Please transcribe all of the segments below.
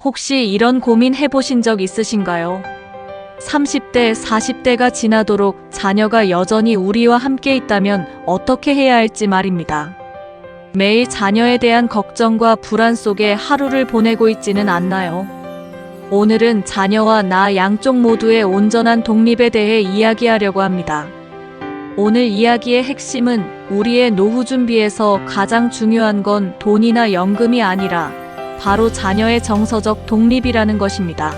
혹시 이런 고민 해보신 적 있으신가요? 30대, 40대가 지나도록 자녀가 여전히 우리와 함께 있다면 어떻게 해야 할지 말입니다. 매일 자녀에 대한 걱정과 불안 속에 하루를 보내고 있지는 않나요? 오늘은 자녀와 나 양쪽 모두의 온전한 독립에 대해 이야기하려고 합니다. 오늘 이야기의 핵심은 우리의 노후 준비에서 가장 중요한 건 돈이나 연금이 아니라 바로 자녀의 정서적 독립이라는 것입니다.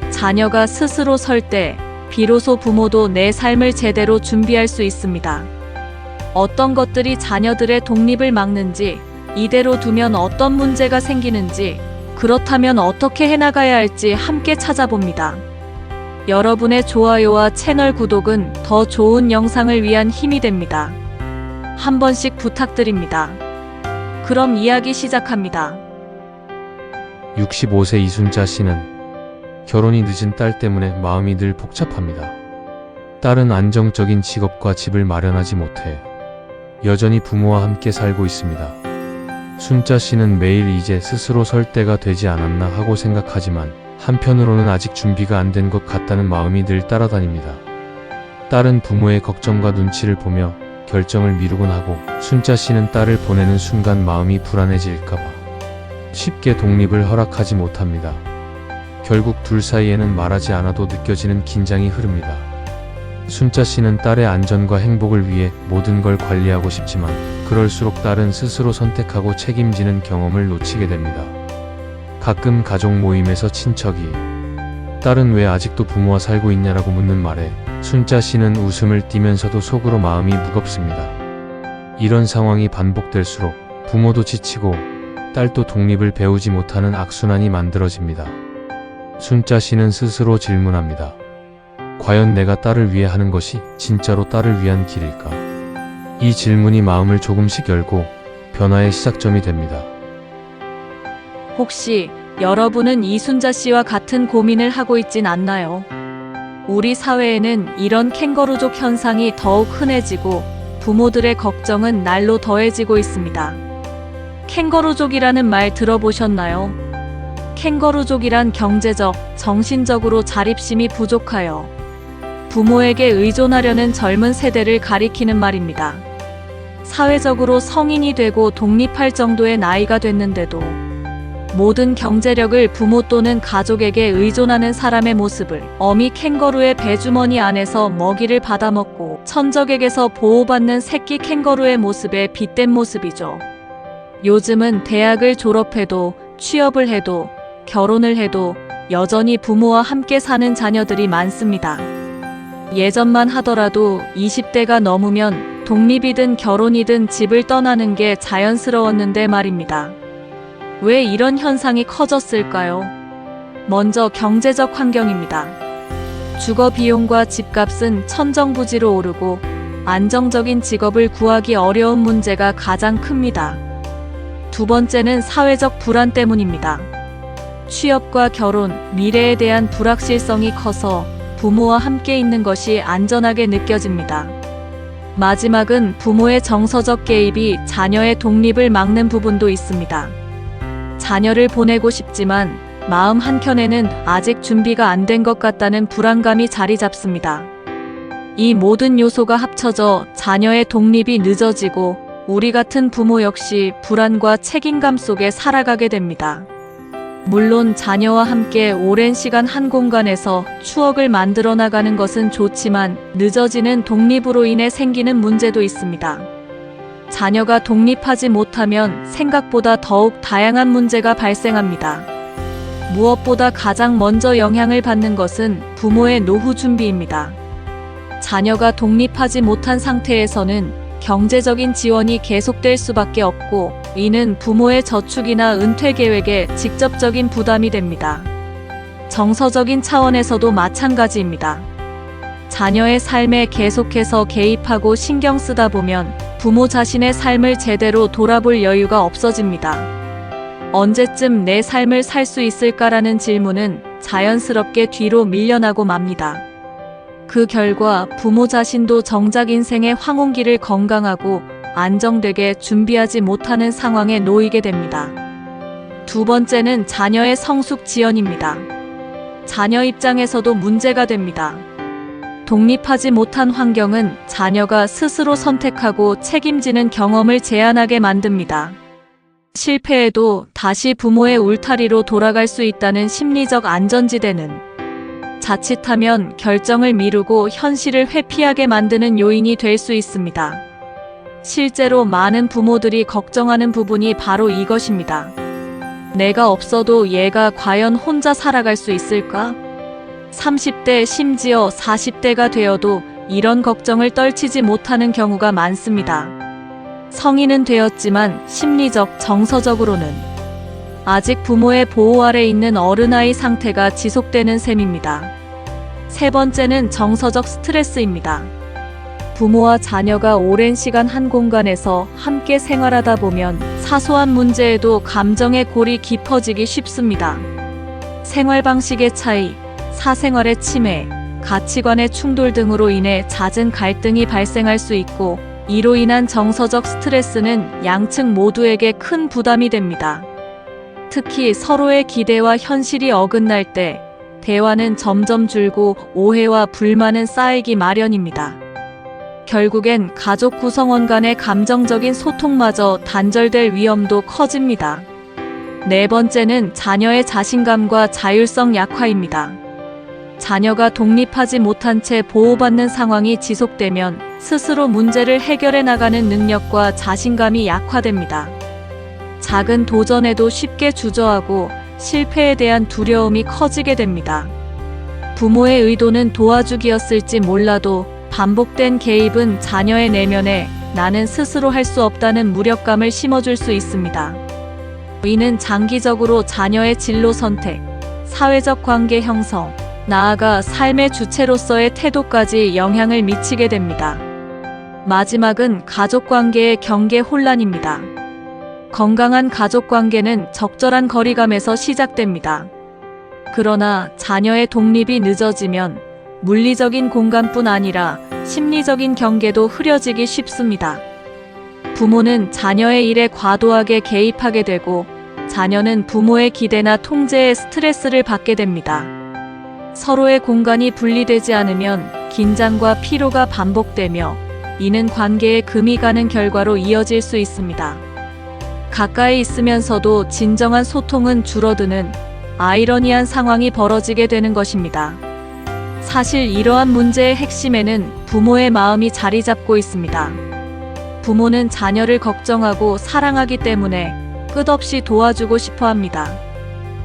자녀가 스스로 설 때 비로소 부모도 내 삶을 제대로 준비할 수 있습니다. 어떤 것들이 자녀들의 독립을 막는지, 이대로 두면 어떤 문제가 생기는지, 그렇다면 어떻게 해나가야 할지 함께 찾아봅니다. 여러분의 좋아요와 채널 구독은 더 좋은 영상을 위한 힘이 됩니다. 한 번씩 부탁드립니다. 그럼 이야기 시작합니다. 65세 이순자 씨는 결혼이 늦은 딸 때문에 마음이 늘 복잡합니다. 딸은 안정적인 직업과 집을 마련하지 못해 여전히 부모와 함께 살고 있습니다. 순자 씨는 매일 이제 스스로 설 때가 되지 않았나 하고 생각하지만 한편으로는 아직 준비가 안 된 것 같다는 마음이 늘 따라다닙니다. 딸은 부모의 걱정과 눈치를 보며 결정을 미루곤 하고 순자 씨는 딸을 보내는 순간 마음이 불안해질까봐 쉽게 독립을 허락하지 못합니다. 결국 둘 사이에는 말하지 않아도 느껴지는 긴장이 흐릅니다. 순자 씨는 딸의 안전과 행복을 위해 모든 걸 관리하고 싶지만 그럴수록 딸은 스스로 선택하고 책임지는 경험을 놓치게 됩니다. 가끔 가족 모임에서 친척이 딸은 왜 아직도 부모와 살고 있냐라고 묻는 말에 순자 씨는 웃음을 띠면서도 속으로 마음이 무겁습니다. 이런 상황이 반복될수록 부모도 지치고 딸도 독립을 배우지 못하는 악순환이 만들어집니다. 순자 씨는 스스로 질문합니다. 과연 내가 딸을 위해 하는 것이 진짜로 딸을 위한 길일까? 이 질문이 마음을 조금씩 열고 변화의 시작점이 됩니다. 혹시 여러분은 이순자 씨와 같은 고민을 하고 있진 않나요? 우리 사회에는 이런 캥거루족 현상이 더욱 흔해지고 부모들의 걱정은 날로 더해지고 있습니다. 캥거루족이라는 말 들어보셨나요? 캥거루족이란 경제적, 정신적으로 자립심이 부족하여 부모에게 의존하려는 젊은 세대를 가리키는 말입니다. 사회적으로 성인이 되고 독립할 정도의 나이가 됐는데도 모든 경제력을 부모 또는 가족에게 의존하는 사람의 모습을 어미 캥거루의 배주머니 안에서 먹이를 받아먹고 천적에게서 보호받는 새끼 캥거루의 모습에 빗댄 모습이죠. 요즘은 대학을 졸업해도 취업을 해도 결혼을 해도 여전히 부모와 함께 사는 자녀들이 많습니다. 예전만 하더라도 20대가 넘으면 독립이든 결혼이든 집을 떠나는 게 자연스러웠는데 말입니다. 왜 이런 현상이 커졌을까요? 먼저 경제적 환경입니다. 주거 비용과 집값은 천정부지로 오르고 안정적인 직업을 구하기 어려운 문제가 가장 큽니다. 두 번째는 사회적 불안 때문입니다. 취업과 결혼, 미래에 대한 불확실성이 커서 부모와 함께 있는 것이 안전하게 느껴집니다. 마지막은 부모의 정서적 개입이 자녀의 독립을 막는 부분도 있습니다. 자녀를 보내고 싶지만 마음 한켠에는 아직 준비가 안 된 것 같다는 불안감이 자리 잡습니다. 이 모든 요소가 합쳐져 자녀의 독립이 늦어지고 우리 같은 부모 역시 불안과 책임감 속에 살아가게 됩니다. 물론 자녀와 함께 오랜 시간 한 공간에서 추억을 만들어 나가는 것은 좋지만 늦어지는 독립으로 인해 생기는 문제도 있습니다. 자녀가 독립하지 못하면 생각보다 더욱 다양한 문제가 발생합니다. 무엇보다 가장 먼저 영향을 받는 것은 부모의 노후 준비입니다. 자녀가 독립하지 못한 상태에서는 경제적인 지원이 계속될 수밖에 없고 이는 부모의 저축이나 은퇴 계획에 직접적인 부담이 됩니다. 정서적인 차원에서도 마찬가지입니다. 자녀의 삶에 계속해서 개입하고 신경 쓰다 보면 부모 자신의 삶을 제대로 돌아볼 여유가 없어집니다. 언제쯤 내 삶을 살 수 있을까라는 질문은 자연스럽게 뒤로 밀려나고 맙니다. 그 결과 부모 자신도 정작 인생의 황혼기를 건강하고 안정되게 준비하지 못하는 상황에 놓이게 됩니다. 두 번째는 자녀의 성숙 지연입니다. 자녀 입장에서도 문제가 됩니다. 독립하지 못한 환경은 자녀가 스스로 선택하고 책임지는 경험을 제한하게 만듭니다. 실패해도 다시 부모의 울타리로 돌아갈 수 있다는 심리적 안전지대는 자칫하면 결정을 미루고 현실을 회피하게 만드는 요인이 될 수 있습니다. 실제로 많은 부모들이 걱정하는 부분이 바로 이것입니다. 내가 없어도 얘가 과연 혼자 살아갈 수 있을까? 30대 심지어 40대가 되어도 이런 걱정을 떨치지 못하는 경우가 많습니다. 성인은 되었지만 심리적, 정서적으로는 아직 부모의 보호 아래 있는 어른아이 상태가 지속되는 셈입니다. 세 번째는 정서적 스트레스입니다. 부모와 자녀가 오랜 시간 한 공간에서 함께 생활하다 보면 사소한 문제에도 감정의 골이 깊어지기 쉽습니다. 생활 방식의 차이, 사생활의 침해, 가치관의 충돌 등으로 인해 잦은 갈등이 발생할 수 있고, 이로 인한 정서적 스트레스는 양측 모두에게 큰 부담이 됩니다. 특히 서로의 기대와 현실이 어긋날 때 대화는 점점 줄고 오해와 불만은 쌓이기 마련입니다. 결국엔 가족 구성원 간의 감정적인 소통마저 단절될 위험도 커집니다. 네 번째는 자녀의 자신감과 자율성 약화입니다. 자녀가 독립하지 못한 채 보호받는 상황이 지속되면 스스로 문제를 해결해 나가는 능력과 자신감이 약화됩니다. 작은 도전에도 쉽게 주저하고 실패에 대한 두려움이 커지게 됩니다. 부모의 의도는 도와주기였을지 몰라도 반복된 개입은 자녀의 내면에 나는 스스로 할 수 없다는 무력감을 심어줄 수 있습니다. 이는 장기적으로 자녀의 진로 선택, 사회적 관계 형성, 나아가 삶의 주체로서의 태도까지 영향을 미치게 됩니다. 마지막은 가족관계의 경계 혼란입니다. 건강한 가족관계는 적절한 거리감에서 시작됩니다. 그러나 자녀의 독립이 늦어지면 물리적인 공간뿐 아니라 심리적인 경계도 흐려지기 쉽습니다. 부모는 자녀의 일에 과도하게 개입하게 되고, 자녀는 부모의 기대나 통제에 스트레스를 받게 됩니다. 서로의 공간이 분리되지 않으면 긴장과 피로가 반복되며, 이는 관계에 금이 가는 결과로 이어질 수 있습니다. 가까이 있으면서도 진정한 소통은 줄어드는 아이러니한 상황이 벌어지게 되는 것입니다. 사실 이러한 문제의 핵심에는 부모의 마음이 자리 잡고 있습니다. 부모는 자녀를 걱정하고 사랑하기 때문에 끝없이 도와주고 싶어 합니다.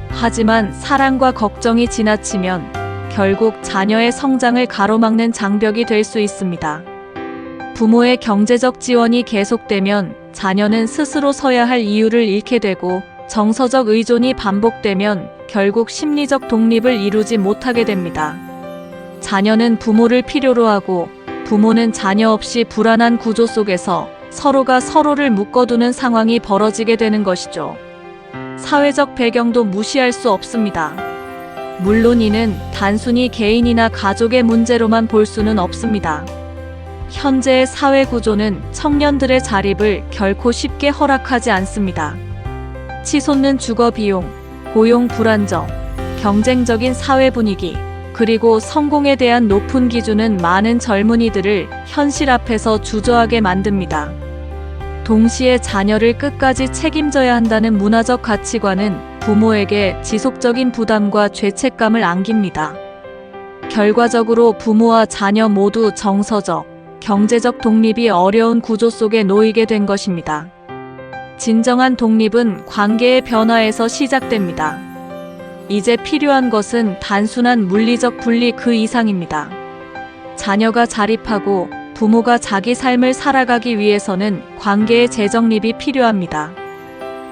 하지만 사랑과 걱정이 지나치면 결국 자녀의 성장을 가로막는 장벽이 될 수 있습니다. 부모의 경제적 지원이 계속되면 자녀는 스스로 서야 할 이유를 잃게 되고, 정서적 의존이 반복되면 결국 심리적 독립을 이루지 못하게 됩니다. 자녀는 부모를 필요로 하고, 부모는 자녀 없이 불안한 구조 속에서 서로가 서로를 묶어두는 상황이 벌어지게 되는 것이죠. 사회적 배경도 무시할 수 없습니다. 물론 이는 단순히 개인이나 가족의 문제로만 볼 수는 없습니다. 현재의 사회 구조는 청년들의 자립을 결코 쉽게 허락하지 않습니다. 치솟는 주거 비용, 고용 불안정, 경쟁적인 사회 분위기, 그리고 성공에 대한 높은 기준은 많은 젊은이들을 현실 앞에서 주저하게 만듭니다. 동시에 자녀를 끝까지 책임져야 한다는 문화적 가치관은 부모에게 지속적인 부담과 죄책감을 안깁니다. 결과적으로 부모와 자녀 모두 정서적, 경제적 독립이 어려운 구조 속에 놓이게 된 것입니다. 진정한 독립은 관계의 변화에서 시작됩니다. 이제 필요한 것은 단순한 물리적 분리 그 이상입니다. 자녀가 자립하고 부모가 자기 삶을 살아가기 위해서는 관계의 재정립이 필요합니다.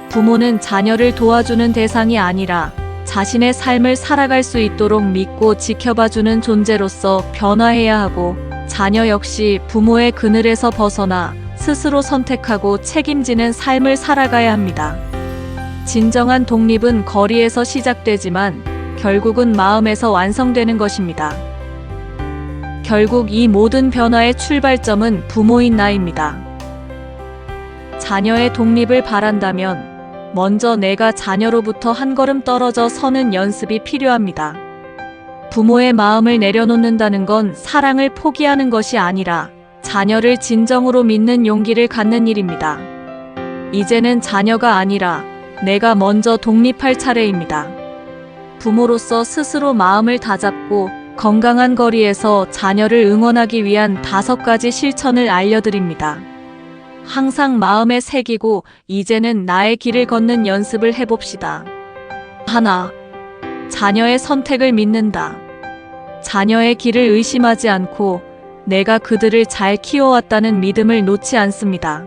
부모는 자녀를 도와주는 대상이 아니라 자신의 삶을 살아갈 수 있도록 믿고 지켜봐주는 존재로서 변화해야 하고, 자녀 역시 부모의 그늘에서 벗어나 스스로 선택하고 책임지는 삶을 살아가야 합니다. 진정한 독립은 거리에서 시작되지만 결국은 마음에서 완성되는 것입니다. 결국 이 모든 변화의 출발점은 부모인 나입니다. 자녀의 독립을 바란다면 먼저 내가 자녀로부터 한 걸음 떨어져 서는 연습이 필요합니다. 부모의 마음을 내려놓는다는 건 사랑을 포기하는 것이 아니라 자녀를 진정으로 믿는 용기를 갖는 일입니다. 이제는 자녀가 아니라 내가 먼저 독립할 차례입니다. 부모로서 스스로 마음을 다잡고 건강한 거리에서 자녀를 응원하기 위한 5가지 실천을 알려드립니다. 항상 마음에 새기고 이제는 나의 길을 걷는 연습을 해봅시다. 하나, 자녀의 선택을 믿는다. 자녀의 길을 의심하지 않고 내가 그들을 잘 키워왔다는 믿음을 놓지 않습니다.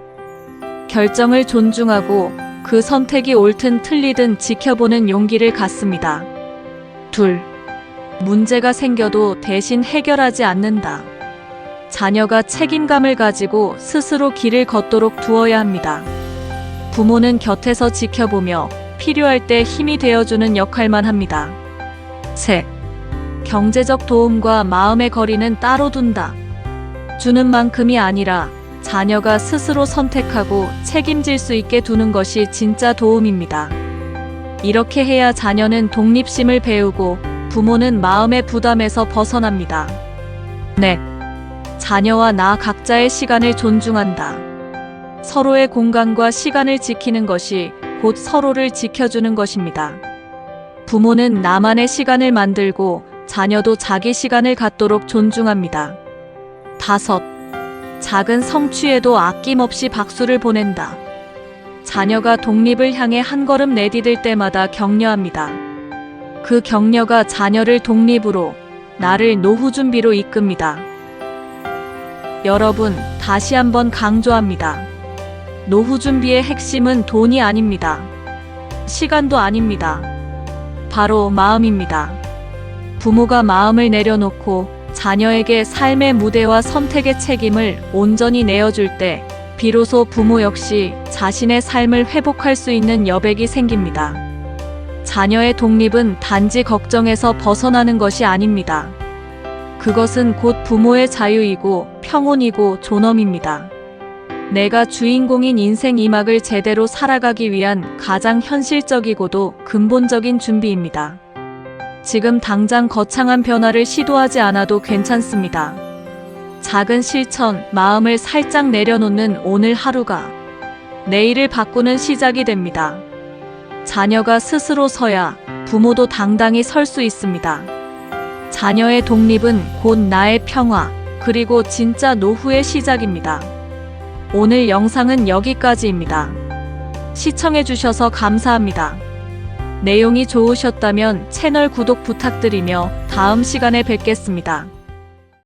결정을 존중하고 그 선택이 옳든 틀리든 지켜보는 용기를 갖습니다. 둘, 문제가 생겨도 대신 해결하지 않는다. 자녀가 책임감을 가지고 스스로 길을 걷도록 두어야 합니다. 부모는 곁에서 지켜보며 필요할 때 힘이 되어주는 역할만 합니다. 셋, 경제적 도움과 마음의 거리는 따로 둔다. 주는 만큼이 아니라 자녀가 스스로 선택하고 책임질 수 있게 두는 것이 진짜 도움입니다. 이렇게 해야 자녀는 독립심을 배우고 부모는 마음의 부담에서 벗어납니다. 넷, 자녀와 나 각자의 시간을 존중한다. 서로의 공간과 시간을 지키는 것이 곧 서로를 지켜주는 것입니다. 부모는 나만의 시간을 만들고 자녀도 자기 시간을 갖도록 존중합니다. 다섯, 작은 성취에도 아낌없이 박수를 보낸다. 자녀가 독립을 향해 한 걸음 내디딜 때마다 격려합니다. 그 격려가 자녀를 독립으로, 나를 노후 준비로 이끕니다. 여러분, 다시 한번 강조합니다. 노후 준비의 핵심은 돈이 아닙니다. 시간도 아닙니다. 바로 마음입니다. 부모가 마음을 내려놓고 자녀에게 삶의 무대와 선택의 책임을 온전히 내어줄 때 비로소 부모 역시 자신의 삶을 회복할 수 있는 여백이 생깁니다. 자녀의 독립은 단지 걱정에서 벗어나는 것이 아닙니다. 그것은 곧 부모의 자유이고 평온이고 존엄입니다. 내가 주인공인 인생 2막을 제대로 살아가기 위한 가장 현실적이고도 근본적인 준비입니다. 지금 당장 거창한 변화를 시도하지 않아도 괜찮습니다. 작은 실천, 마음을 살짝 내려놓는 오늘 하루가 내일을 바꾸는 시작이 됩니다. 자녀가 스스로 서야 부모도 당당히 설 수 있습니다. 자녀의 독립은 곧 나의 평화, 그리고 진짜 노후의 시작입니다. 오늘 영상은 여기까지입니다. 시청해주셔서 감사합니다. 내용이 좋으셨다면 채널 구독 부탁드리며 다음 시간에 뵙겠습니다.